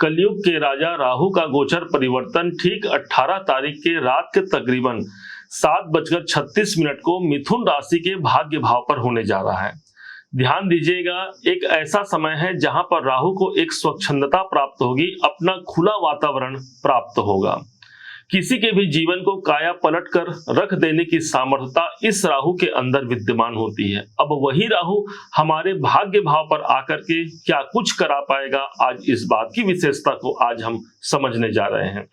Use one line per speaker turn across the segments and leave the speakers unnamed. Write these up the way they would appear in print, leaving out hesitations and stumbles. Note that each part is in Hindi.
कलयुग के राजा राहु का गोचर परिवर्तन ठीक 18 तारीख के रात के तकरीबन 7:36 को मिथुन राशि के भाग्य भाव पर होने जा रहा है। ध्यान दीजिएगा, एक ऐसा समय है जहां पर राहु को एक स्वच्छंदता प्राप्त होगी, अपना खुला वातावरण प्राप्त होगा। किसी के भी जीवन को काया पलट कर रख देने की सामर्थ्यता इस राहु के अंदर विद्यमान होती है। अब वही राहु हमारे भाग्य भाव पर आकर के क्या कुछ करा पाएगा, आज इस बात की विशेषता को आज हम समझने जा रहे हैं।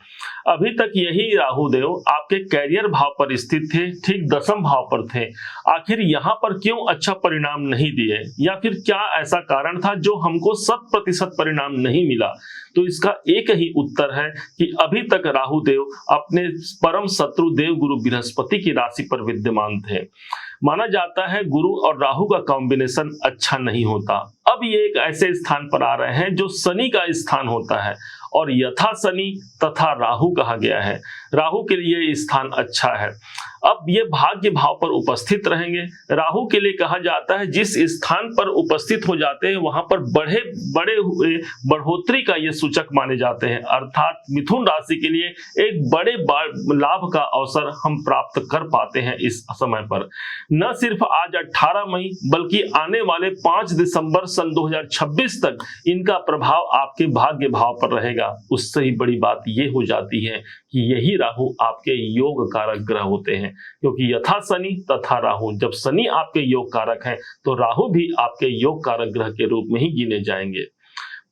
अभी तक यही राहु देव आपके कैरियर भाव पर स्थित थे, ठीक 10वें भाव पर थे। आखिर यहाँ पर क्यों अच्छा परिणाम नहीं दिए, या फिर क्या ऐसा कारण था जो हमको 100% परिणाम नहीं मिला? तो इसका एक ही उत्तर है कि अभी तक राहु देव अपने परम शत्रु देव गुरु बृहस्पति की राशि पर विद्यमान थे। माना जाता है गुरु और राहु का कॉम्बिनेशन अच्छा नहीं होता। अब ये एक ऐसे स्थान पर आ रहे हैं जो शनि का स्थान होता है, और यथा शनि तथा राहु कहा गया है। राहु के लिए ये स्थान अच्छा है। अब ये भाग्य भाव पर उपस्थित रहेंगे। राहु के लिए कहा जाता है जिस स्थान पर उपस्थित हो जाते हैं वहां पर बड़े हुए बढ़ोतरी का ये सूचक माने जाते हैं, अर्थात मिथुन राशि के लिए एक बड़े लाभ का अवसर हम प्राप्त कर पाते हैं इस समय पर। न सिर्फ आज 18 मई बल्कि आने वाले 5 दिसंबर सन 2026 तक इनका प्रभाव आपके भाग्य भाव पर रहेगा। उससे ही बड़ी बात यह हो जाती है कि यही राहु आपके योग कारक ग्रह होते हैं, क्योंकि यथा शनि तथा राहु, जब शनि आपके योग कारक हैं तो राहु भी आपके योग कारक ग्रह के रूप में ही गिने जाएंगे।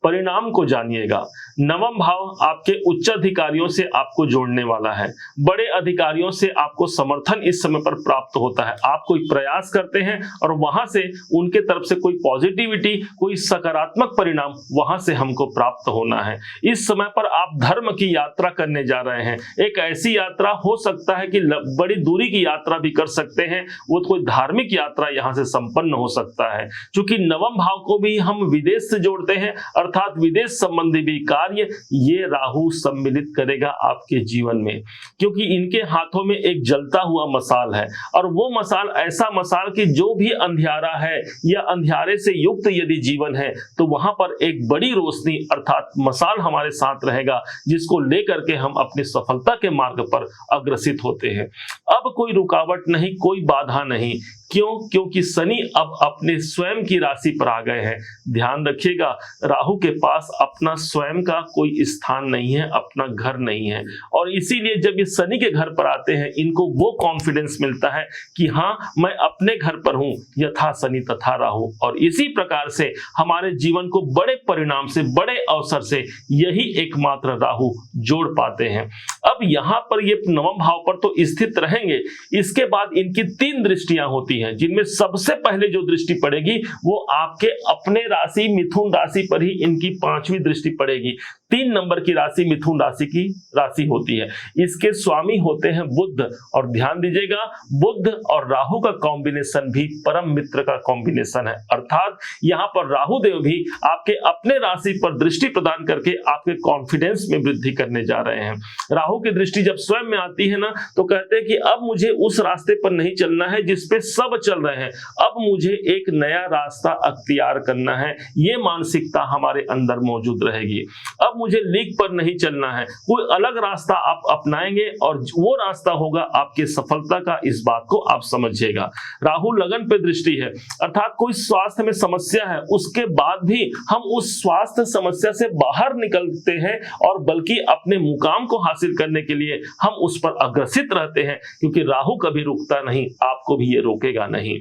परिणाम को जानिएगा। 9वां भाव आपके उच्च अधिकारियों से आपको जोड़ने वाला है। बड़े अधिकारियों से आपको समर्थन इस समय पर प्राप्त होता है। आप कोई प्रयास करते हैं और वहां से उनके तरफ से कोई पॉजिटिविटी, कोई सकारात्मक परिणाम वहां से हमको प्राप्त होना है। इस समय पर आप धर्म की यात्रा करने जा रहे हैं। एक ऐसी यात्रा हो सकता है कि बड़ी दूरी की यात्रा भी कर सकते हैं, वो कोई धार्मिक यात्रा यहाँ से संपन्न हो सकता है। क्योंकि 9वें भाव को भी हम विदेश से जोड़ते हैं, अर्थात विदेश संबंधी भी कार्य ये राहु सम्मिलित करेगा आपके जीवन में, क्योंकि इनके हाथों में एक जलता हुआ मसाल है, और वो मसाल ऐसा मसाल कि जो भी अंधियारा है या अंधियारे से युक्त यदि जीवन है तो वहां पर एक बड़ी रोशनी अर्थात मसाल हमारे साथ रहेगा, जिसको लेकर के हम अपनी सफलता के मार्ग पर अग्रसित होते हैं। अब कोई रुकावट नहीं, कोई बाधा नहीं। क्यों? क्योंकि शनि अब अपने स्वयं की राशि पर आ गए हैं। ध्यान रखिएगा, राहु के पास अपना स्वयं का कोई स्थान नहीं है, अपना घर नहीं है, और इसीलिए जब ये शनि के घर पर आते हैं इनको वो कॉन्फिडेंस मिलता है कि हाँ, मैं अपने घर पर हूं, यथा शनि तथा राहु। और इसी प्रकार से हमारे जीवन को बड़े परिणाम से, बड़े अवसर से यही एकमात्र राहु जोड़ पाते हैं। अब यहाँ पर ये 9वें भाव पर तो स्थित रहेंगे, इसके बाद इनकी 3 दृष्टियां होती हैं, जिनमें सबसे पहले जो दृष्टि पड़ेगी वो आपके अपने राशि मिथुन राशि पर ही इनकी 5वीं दृष्टि पड़ेगी। 3 नंबर की राशि मिथुन राशि की राशि होती है। इसके स्वामी होते हैं बुध, और ध्यान दीजिएगा, बुध और राहु का कॉम्बिनेशन भी परम मित्र का कॉम्बिनेशन है, अर्थात यहाँ पर राहु देव भी आपके अपने राशि पर दृष्टि प्रदान करके आपके कॉन्फिडेंस में वृद्धि करने जा रहे हैं। राहु की दृष्टि जब स्वयं में आती है ना, तो कहते हैं कि अब मुझे उस रास्ते पर नहीं चलना है जिसपे सब चल रहे हैं, अब मुझे एक नया रास्ता अख्तियार करना है। ये मानसिकता हमारे अंदर मौजूद रहेगी। अब मुझे लीक पर नहीं चलना है, कोई अलग रास्ता आप अपनाएंगे, और वो रास्ता होगा आपके सफलता का। इस बात को आप समझिएगा। राहु लगन पे दृष्टि है, अर्थात कोई स्वास्थ्य में समस्या है, उसके बाद भी हम उस स्वास्थ्य समस्या से बाहर निकलते हैं, और बल्कि अपने मुकाम को हासिल करने के लिए हम उस पर अग्रसित रहते हैं, क्योंकि राहु कभी रुकता नहीं, आपको भी ये रोकेगा नहीं।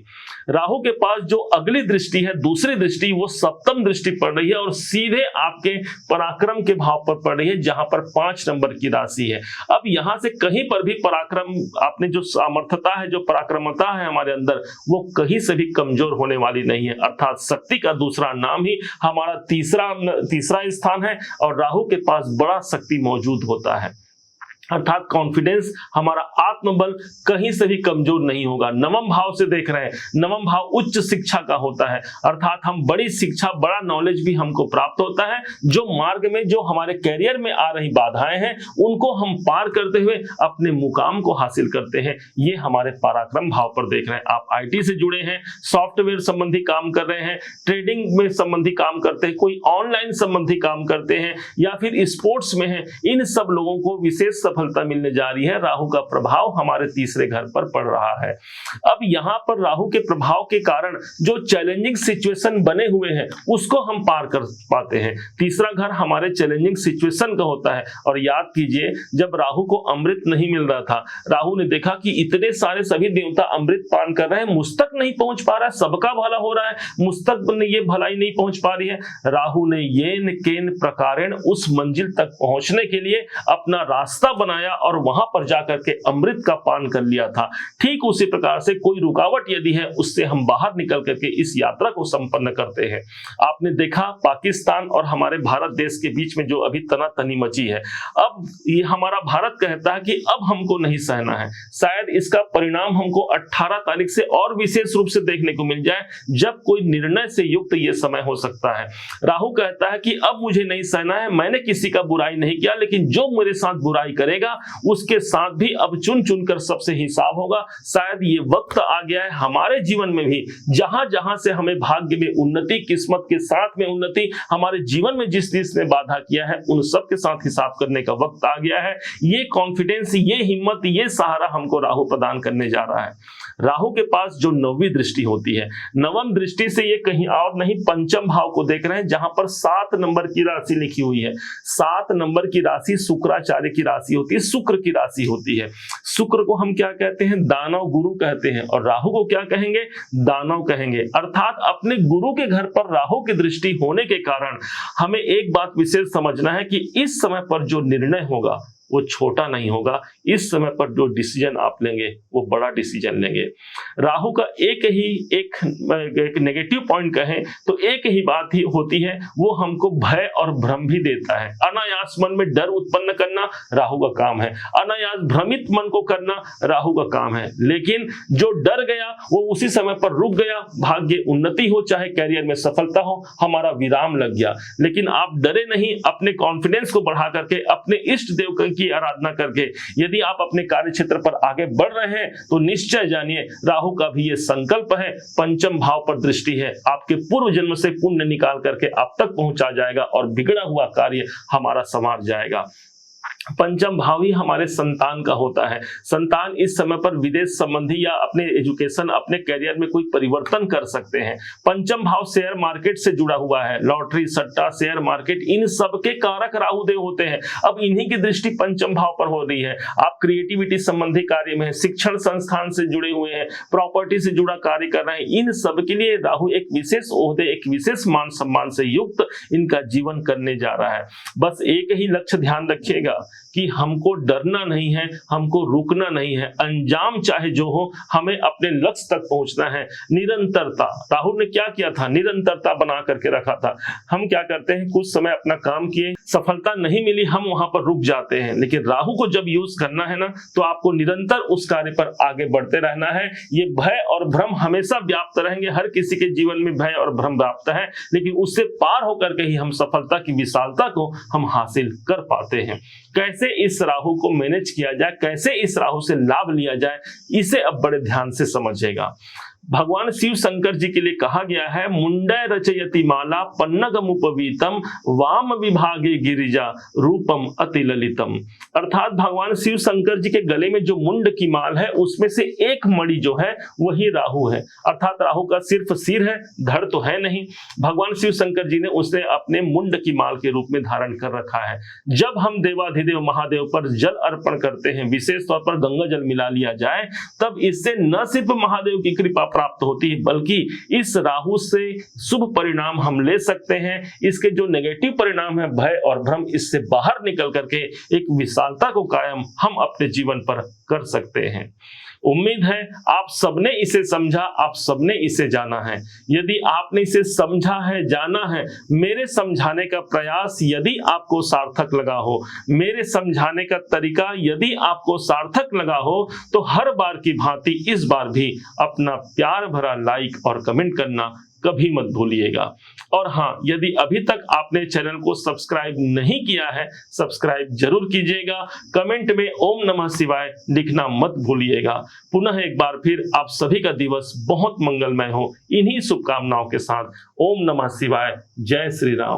राहु के पास जो अगली दृष्टि है, दूसरी दृष्टि, वो 7वीं दृष्टि पड़ रही है, और सीधे आपके पराक्रम के भाव पर पड़ रही है, जहां पर 5 नंबर की राशि है। अब यहां से कहीं पर भी पराक्रम, आपने जो सामर्थ्यता है, जो पराक्रमता है हमारे अंदर, वो कहीं से भी कमजोर होने वाली नहीं है, अर्थात शक्ति का दूसरा नाम ही हमारा तीसरा स्थान है, और राहु के पास बड़ा शक्ति मौजूद होता है। अर्थात कॉन्फिडेंस, हमारा आत्मबल कहीं से भी कमजोर नहीं होगा। नवम भाव से देख रहे हैं, नवम भाव उच्च शिक्षा का होता है, अर्थात हम बड़ी शिक्षा, बड़ा नॉलेज भी हमको प्राप्त होता है। जो मार्ग में, जो हमारे कैरियर में आ रही बाधाएं हैं, उनको हम पार करते हुए अपने मुकाम को हासिल करते हैं। ये हमारे पराक्रम भाव पर देख रहे हैं। आप आईटी से जुड़े हैं, सॉफ्टवेयर संबंधी काम कर रहे हैं, ट्रेडिंग में संबंधी काम करते हैं, कोई ऑनलाइन संबंधी काम करते हैं, या फिर स्पोर्ट्स में हैं, इन सब लोगों को विशेष सफलता मिलने जा रही है। राहु का प्रभाव हमारे तीसरे घर पर पड़ रहा है। अब यहां पर राहु के प्रभाव के कारण जो चैलेंजिंग सिचुएशन बने हुए हैं, उसको हम पार कर पाते हैं। तीसरा घर हमारे चैलेंजिंग सिचुएशन का होता है। और याद कीजिए, जब राहु को अमृत नहीं मिल रहा था, राहु ने देखा कि इतने सारे सभी देवता अमृत पान कर रहे हैं, मुझ तक नहीं पहुंच पा रहा है, सबका भला हो रहा है, मुझ तक ये भलाई नहीं पहुंच पा रही है। राहु ने येन केन प्रकारेण उस मंजिल तक पहुंचने के लिए अपना रास्ता बनाया और वहां पर जाकर के अमृत का पान कर लिया था। ठीक उसी प्रकार से कोई रुकावट यदि है, उससे हम बाहर निकल करके इस यात्रा को संपन्न करते हैं। आपने देखा पाकिस्तान और हमारे भारत देश के बीच में जो अभी तनातनी मची है, अब ये हमारा भारत कहता है कि अब हमको नहीं सहना है। शायद इसका परिणाम हमको 18 तारीख से और विशेष रूप से देखने को मिल जाए, जब कोई निर्णय से युक्त ये समय हो सकता है। राहु कहता है कि अब मुझे नहीं सहना है, मैंने किसी का बुराई नहीं किया, लेकिन जो मेरे साथ बुराई करेगा उसके साथ भी अब चुन चुनकर सबसे हिसाब होगा। शायद ये वक्त आ गया है हमारे जीवन में भी, जहां जहां से हमें भाग्य में उन्नति, किस्मत के साथ में उन्नति, हमारे जीवन में जिस जिसने बाधा किया है, उन सब के साथ हिसाब करने का वक्त आ गया है। ये कॉन्फिडेंस, ये हिम्मत, ये सहारा हमको राहु प्रदान करने जा रहा है। राहु के पास जो नौवीं दृष्टि होती है, नवम दृष्टि से ये कहीं और नहीं, पंचम भाव को देख रहे हैं, जहां पर 7 नंबर की राशि लिखी हुई है। 7 नंबर की राशि शुक्राचार्य की राशि होती है, शुक्र की राशि होती है। शुक्र को हम क्या कहते हैं? दानव गुरु कहते हैं। और राहु को क्या कहेंगे? दानव कहेंगे। अर्थात अपने गुरु के घर पर राहु की दृष्टि होने के कारण हमें एक बात विशेष समझना है कि इस समय पर जो निर्णय होगा वो छोटा नहीं होगा। इस समय पर जो डिसीजन आप लेंगे वो बड़ा डिसीजन लेंगे। राहु का एक नेगेटिव पॉइंट कहें तो एक ही बात ही होती है, वो हमको भय और भ्रम भी देता है। अनायास मन में डर उत्पन्न करना राहु का काम है, अनायास भ्रमित मन को करना राहु का काम है। लेकिन जो डर गया वो उसी समय पर रुक गया, भाग्य उन्नति हो चाहे कैरियर में सफलता हो, हमारा विराम लग गया। लेकिन आप डरे नहीं, अपने कॉन्फिडेंस को बढ़ा करके, अपने इष्ट देव की आराधना करके यदि आप अपने कार्य क्षेत्र पर आगे बढ़ रहे हैं तो निश्चय जानिए राहु का भी ये संकल्प है, पंचम भाव पर दृष्टि है, आपके पूर्व जन्म से पुण्य निकाल करके आप तक पहुंचा जाएगा और बिगड़ा हुआ कार्य हमारा संवार जाएगा। पंचम भाव ही हमारे संतान का होता है। संतान इस समय पर विदेश संबंधी या अपने एजुकेशन, अपने कैरियर में कोई परिवर्तन कर सकते हैं। पंचम भाव शेयर मार्केट से जुड़ा हुआ है, लॉटरी, सट्टा, शेयर मार्केट, इन सब के कारक राहु देव होते हैं। अब इन्हीं की दृष्टि पंचम भाव पर हो रही है। आप क्रिएटिविटी संबंधी कार्य में, शिक्षण संस्थान से जुड़े हुए हैं, प्रॉपर्टी से जुड़ा कार्य कर रहे हैं, इन सब के लिए राहु एक विशेष ओहदे, एक विशेष मान सम्मान से युक्त इनका जीवन करने जा रहा है। बस एक ही लक्ष्य ध्यान रखिएगा कि हमको डरना नहीं है, हमको रुकना नहीं है, अंजाम चाहे जो हो, हमें अपने लक्ष्य तक पहुंचना है। निरंतरता, राहु ने क्या किया था? निरंतरता बना करके रखा था। हम क्या करते हैं, कुछ समय अपना काम किए, सफलता नहीं मिली, हम वहां पर रुक जाते हैं। लेकिन राहु को जब यूज करना है ना, तो आपको निरंतर उस कार्य पर आगे बढ़ते रहना है। ये भय और भ्रम हमेशा व्याप्त रहेंगे, हर किसी के जीवन में भय और भ्रम व्याप्त है, लेकिन उससे पार होकर के ही हम सफलता की विशालता को हम हासिल कर पाते हैं। कैसे इस राहु को मैनेज किया जाए, कैसे इस राहु से लाभ लिया जाए, इसे अब बड़े ध्यान से समझिएगा। भगवान शिव शंकर जी के लिए कहा गया है, मुंडय रचयति माला पन्नगमुपवीतम वाम विभागे गिरिजा रूपम अति ललितम। अर्थात भगवान शिव शंकर जी के गले में जो मुंड की माल है, उसमें से एक मणि जो है वही राहु है। अर्थात राहु का सिर्फ सिर है, धड़ तो है नहीं। भगवान शिव शंकर जी ने उसे अपने मुंड की माल के रूप में धारण कर रखा है। जब हम देवाधिदेव महादेव पर जल अर्पण करते हैं, विशेष तौर पर गंगा जल मिला लिया जाए, तब इससे न सिर्फ महादेव की कृपा प्राप्त होती है, बल्कि इस राहु से शुभ परिणाम हम ले सकते हैं। इसके जो नेगेटिव परिणाम है, भय और भ्रम, इससे बाहर निकल करके एक विशालता को कायम हम अपने जीवन पर कर सकते हैं। उम्मीद है आप सबने इसे समझा, आप सबने इसे जाना है। यदि आपने इसे समझा है, जाना है, मेरे समझाने का प्रयास यदि आपको सार्थक लगा हो, मेरे समझाने का तरीका यदि आपको सार्थक लगा हो, तो हर बार की भांति इस बार भी अपना प्यार भरा लाइक और कमेंट करना कभी मत भूलिएगा। और हाँ, यदि अभी तक आपने चैनल को सब्सक्राइब नहीं किया है, सब्सक्राइब जरूर कीजिएगा। कमेंट में ओम नमः शिवाय लिखना मत भूलिएगा। पुनः एक बार फिर आप सभी का दिवस बहुत मंगलमय हो, इन्हीं शुभकामनाओं के साथ ओम नमः शिवाय। जय श्री राम।